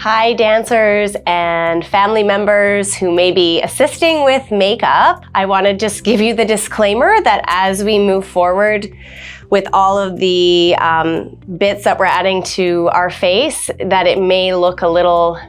Hi dancers and family members who may be assisting with makeup. I want to just give you the disclaimer that as we move forward with all of the bits that we're adding to our face, that it may look a little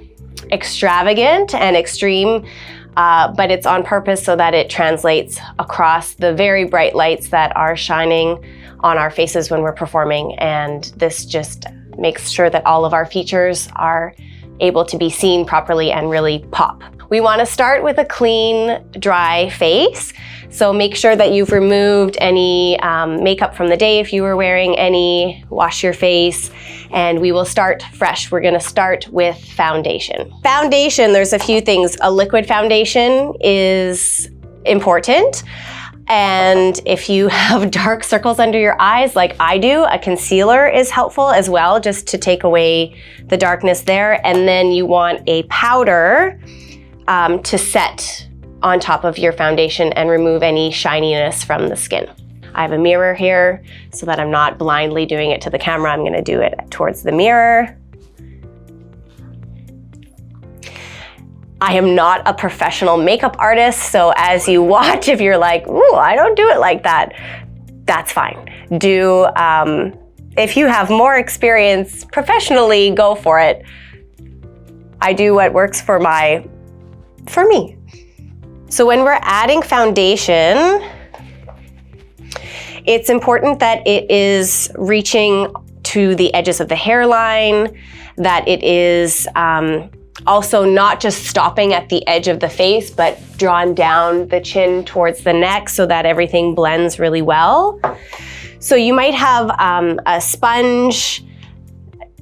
extravagant and extreme, but it's on purpose so that it translates across the very bright lights that are shining on our faces when we're performing. And this just makes sure that all of our features are able to be seen properly and really pop. We want to start with a clean, dry face. So make sure that you've removed any makeup from the day if you were wearing any. Wash your face, and we will start fresh. We're going to start with foundation. Foundation, there's a few things. A liquid foundation is important. And if you have dark circles under your eyes like I do, a concealer is helpful as well, just to take away the darkness there. And then you want a powder to set on top of your foundation and remove any shininess from the skin. I have a mirror here so that I'm not blindly doing it to the camera. I'm going to do it towards the mirror. I am not a professional makeup artist, so as you watch, if you're like, ooh, I don't do it like that, that's fine. If you have more experience professionally, go for it. I do what works for me. So when we're adding foundation, it's important that it is reaching to the edges of the hairline, that it is also not just stopping at the edge of the face, but drawn down the chin towards the neck so that everything blends really well. So you might have a sponge.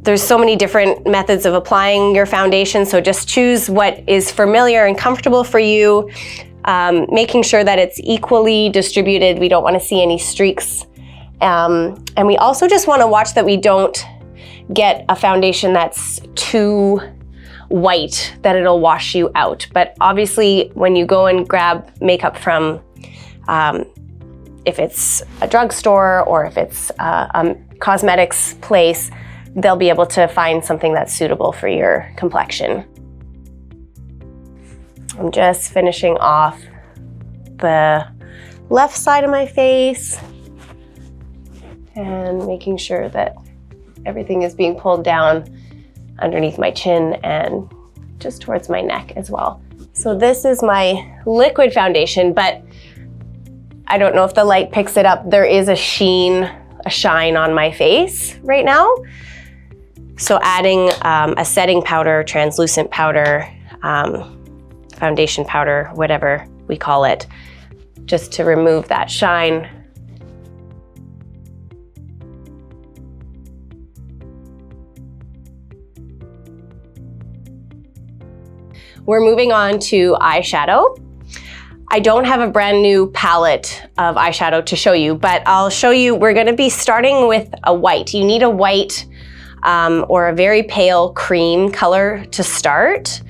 There's so many different methods of applying your foundation, so just choose what is familiar and comfortable for you, making sure that it's equally distributed. We don't want to see any streaks. And we also just want to watch that we don't get a foundation that's too white, that it'll wash you out. But obviously when you go and grab makeup from, if it's a drugstore or if it's a cosmetics place, they'll be able to find something that's suitable for your complexion. I'm just finishing off the left side of my face and making sure that everything is being pulled down underneath my chin and just towards my neck as well. So this is my liquid foundation, but I don't know if the light picks it up. There is a shine on my face right now. So adding a setting powder, translucent powder, foundation powder, whatever we call it, just to remove that shine. We're moving on to eyeshadow. I don't have a brand new palette of eyeshadow to show you, but I'll show you, we're gonna be starting with a white. You need a white or a very pale cream color to start.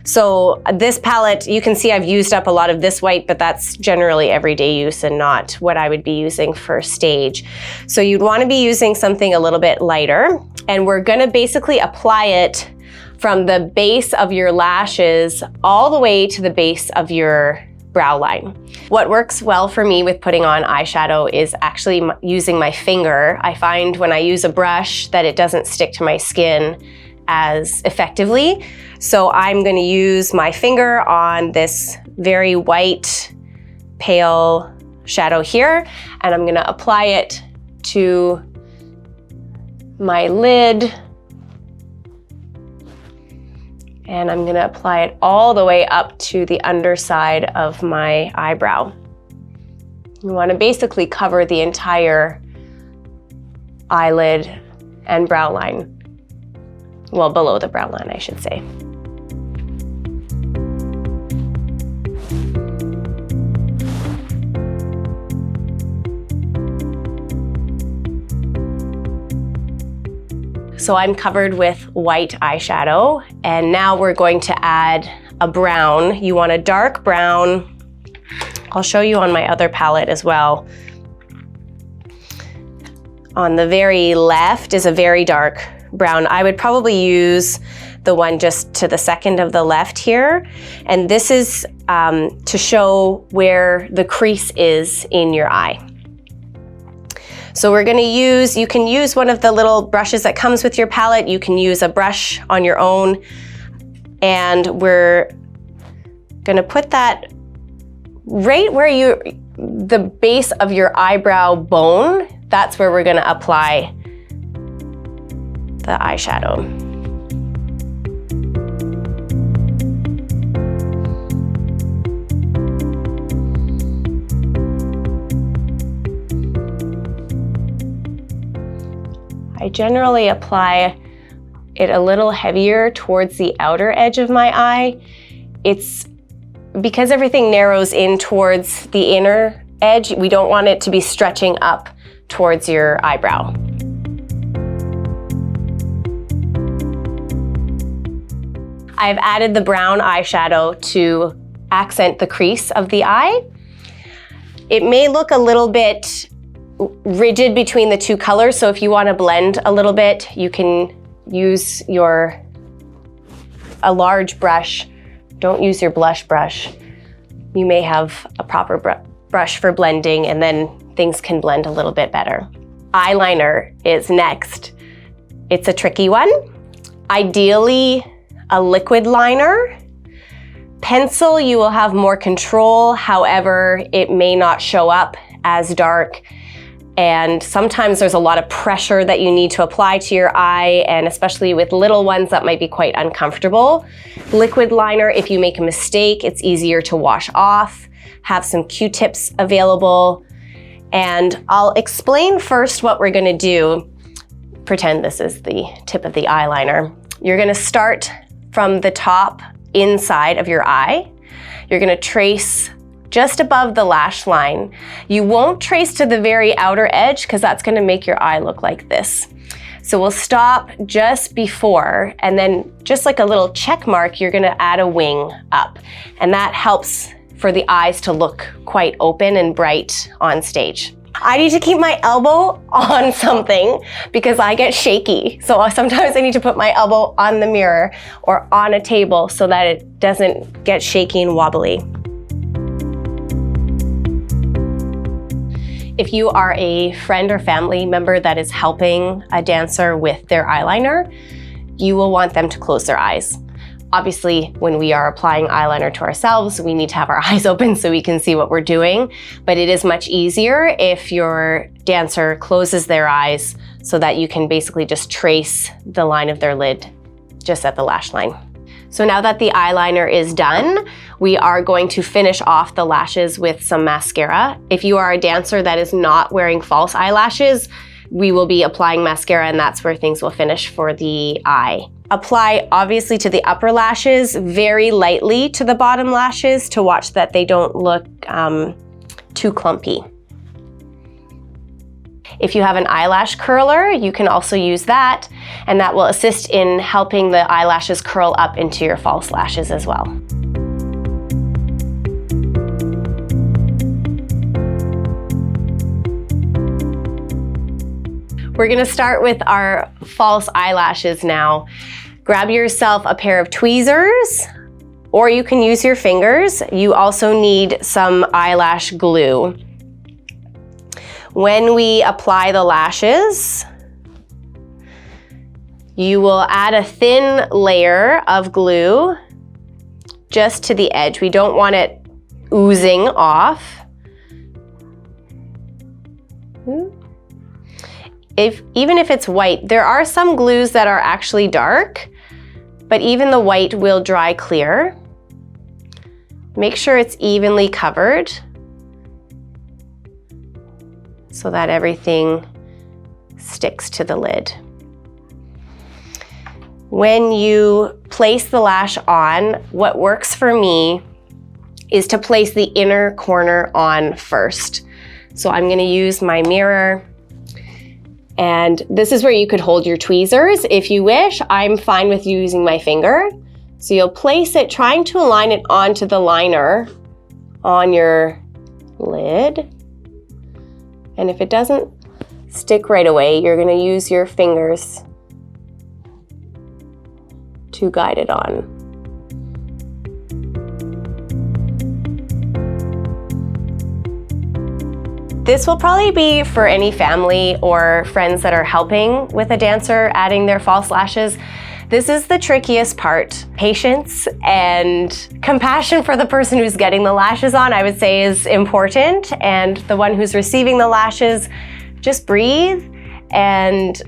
So this palette, you can see I've used up a lot of this white, but that's generally everyday use and not what I would be using for stage. So you'd wanna be using something a little bit lighter, and we're gonna basically apply it from the base of your lashes all the way to the base of your brow line. What works well for me with putting on eyeshadow is actually using my finger. I find when I use a brush that it doesn't stick to my skin as effectively. So I'm going to use my finger on this very white, pale shadow here, and I'm going to apply it to my lid. And I'm gonna apply it all the way up to the underside of my eyebrow. You wanna basically cover the entire eyelid and brow line. Well, below the brow line, I should say. So I'm covered with white eyeshadow, and now we're going to add a brown. You want a dark brown. I'll show you on my other palette as well. On the very left is a very dark brown. I would probably use the one just to the second of the left here. And this is to show where the crease is in your eye. So we're gonna use, you can use one of the little brushes that comes with your palette. You can use a brush on your own. And we're gonna put that right where the base of your eyebrow bone. That's where we're gonna apply the eyeshadow. I generally apply it a little heavier towards the outer edge of my eye. It's because everything narrows in towards the inner edge, we don't want it to be stretching up towards your eyebrow. I've added the brown eyeshadow to accent the crease of the eye. It may look a little bit rigid between the two colors, so if you want to blend a little bit, you can use a large brush. Don't use your blush brush. You may have a proper brush for blending, and then things can blend a little bit better. Eyeliner is next. It's a tricky one. Ideally, a liquid liner. Pencil, you will have more control. However, it may not show up as dark. And sometimes there's a lot of pressure that you need to apply to your eye, and especially with little ones, that might be quite uncomfortable. Liquid liner, if you make a mistake, it's easier to wash off. Have some Q-tips available. And I'll explain first what we're gonna do. Pretend this is the tip of the eyeliner. You're gonna start from the top inside of your eye. You're gonna trace just above the lash line. You won't trace to the very outer edge because that's gonna make your eye look like this. So we'll stop just before, and then just like a little check mark, you're gonna add a wing up. And that helps for the eyes to look quite open and bright on stage. I need to keep my elbow on something because I get shaky. So sometimes I need to put my elbow on the mirror or on a table so that it doesn't get shaky and wobbly. If you are a friend or family member that is helping a dancer with their eyeliner, you will want them to close their eyes. Obviously, when we are applying eyeliner to ourselves, we need to have our eyes open so we can see what we're doing, but it is much easier if your dancer closes their eyes so that you can basically just trace the line of their lid just at the lash line. So now that the eyeliner is done, we are going to finish off the lashes with some mascara. If you are a dancer that is not wearing false eyelashes, we will be applying mascara, and that's where things will finish for the eye. Apply obviously to the upper lashes, very lightly to the bottom lashes to watch that they don't look too clumpy. If you have an eyelash curler, you can also use that, and that will assist in helping the eyelashes curl up into your false lashes as well. We're gonna start with our false eyelashes now. Grab yourself a pair of tweezers, or you can use your fingers. You also need some eyelash glue. When we apply the lashes, you will add a thin layer of glue just to the edge. We don't want it oozing off. Even if it's white, there are some glues that are actually dark, but even the white will dry clear. Make sure it's evenly covered so that everything sticks to the lid. When you place the lash on, what works for me is to place the inner corner on first. So I'm gonna use my mirror, and this is where you could hold your tweezers if you wish. I'm fine with using my finger. So you'll place it, trying to align it onto the liner on your lid. And if it doesn't stick right away, you're gonna use your fingers to guide it on. This will probably be for any family or friends that are helping with a dancer adding their false lashes. This is the trickiest part. Patience and compassion for the person who's getting the lashes on, I would say, is important. And the one who's receiving the lashes, just breathe. And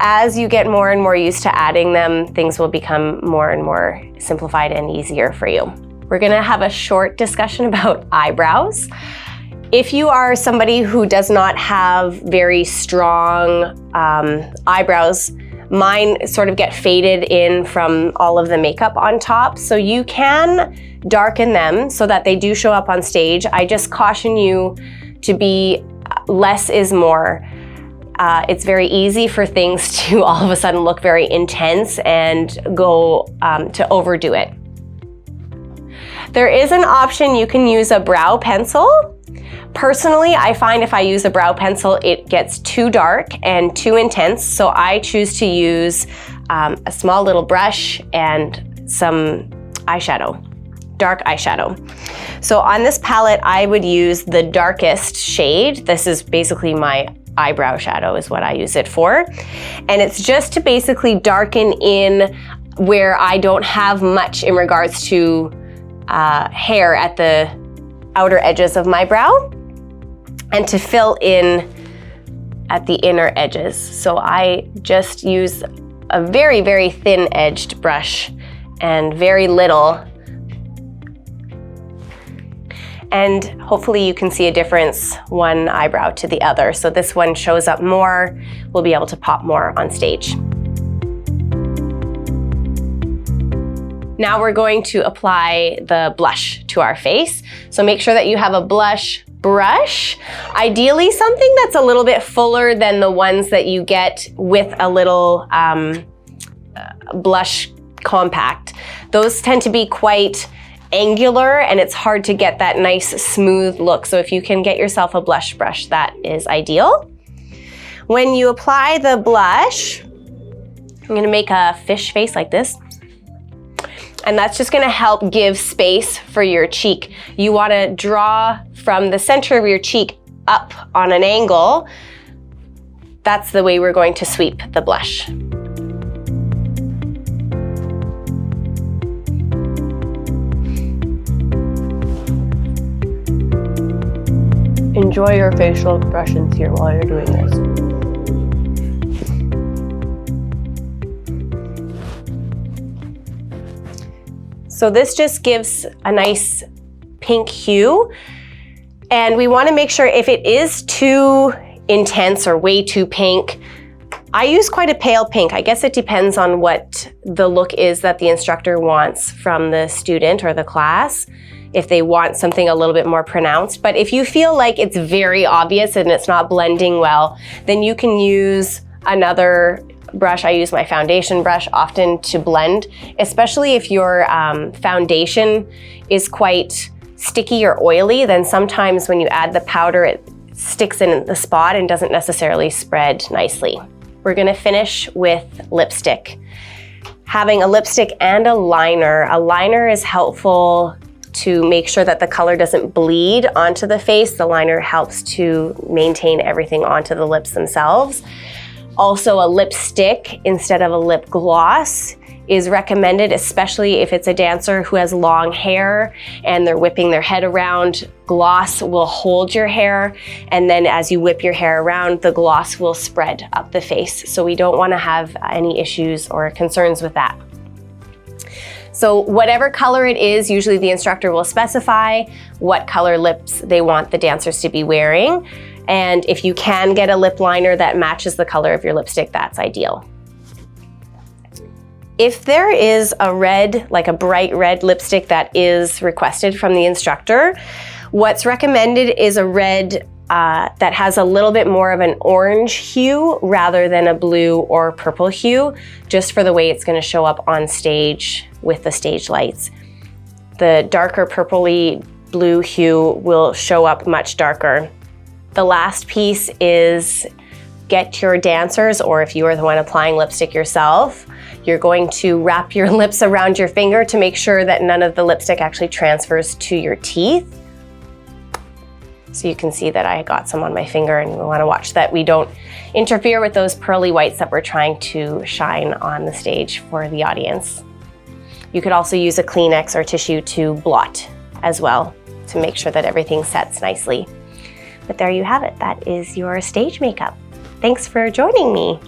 as you get more and more used to adding them, things will become more and more simplified and easier for you. We're gonna have a short discussion about eyebrows. If you are somebody who does not have very strong eyebrows, mine sort of get faded in from all of the makeup on top, so you can darken them so that they do show up on stage. I just caution you to be less is more. It's very easy for things to all of a sudden look very intense and go to overdo it. There is an option you can use a brow pencil. Personally, I find if I use a brow pencil, it gets too dark and too intense, so I choose to use a small little brush and some eyeshadow, dark eyeshadow. So on this palette, I would use the darkest shade. This is basically my eyebrow shadow is what I use it for. And it's just to basically darken in where I don't have much in regards to hair at the outer edges of my brow, and to fill in at the inner edges. So I just use a very, very thin edged brush and very little. And hopefully you can see a difference one eyebrow to the other. So this one shows up more, we'll be able to pop more on stage. Now we're going to apply the blush to our face. So make sure that you have a blush brush, ideally something that's a little bit fuller than the ones that you get with a little blush compact. Those tend to be quite angular and it's hard to get that nice smooth look. So if you can get yourself a blush brush, that is ideal. When you apply the blush, I'm gonna make a fish face like this. And that's just gonna help give space for your cheek. You wanna draw from the center of your cheek up on an angle. That's the way we're going to sweep the blush. Enjoy your facial expressions here while you're doing this. So this just gives a nice pink hue. And we want to make sure if it is too intense or way too pink, I use quite a pale pink. I guess it depends on what the look is that the instructor wants from the student or the class, if they want something a little bit more pronounced. But if you feel like it's very obvious and it's not blending well, then you can use another brush. I use my foundation brush often to blend, especially if your foundation is quite sticky or oily, then sometimes when you add the powder, it sticks in the spot and doesn't necessarily spread nicely. We're gonna finish with lipstick. Having a lipstick and a liner is helpful to make sure that the color doesn't bleed onto the face. The liner helps to maintain everything onto the lips themselves. Also, a lipstick instead of a lip gloss is recommended, especially if it's a dancer who has long hair and they're whipping their head around. Gloss will hold your hair, and then as you whip your hair around, the gloss will spread up the face. So we don't want to have any issues or concerns with that. So whatever color it is, usually the instructor will specify what color lips they want the dancers to be wearing. And if you can get a lip liner that matches the color of your lipstick, that's ideal. If there is a red, like a bright red lipstick that is requested from the instructor, what's recommended is a red that has a little bit more of an orange hue rather than a blue or purple hue, just for the way it's going to show up on stage with the stage lights. The darker purpley blue hue will show up much darker. The last piece is get your dancers, or if you are the one applying lipstick yourself, you're going to wrap your lips around your finger to make sure that none of the lipstick actually transfers to your teeth. So you can see that I got some on my finger, and we want to watch that we don't interfere with those pearly whites that we're trying to shine on the stage for the audience. You could also use a Kleenex or tissue to blot as well to make sure that everything sets nicely. But there you have it. That is your stage makeup. Thanks for joining me.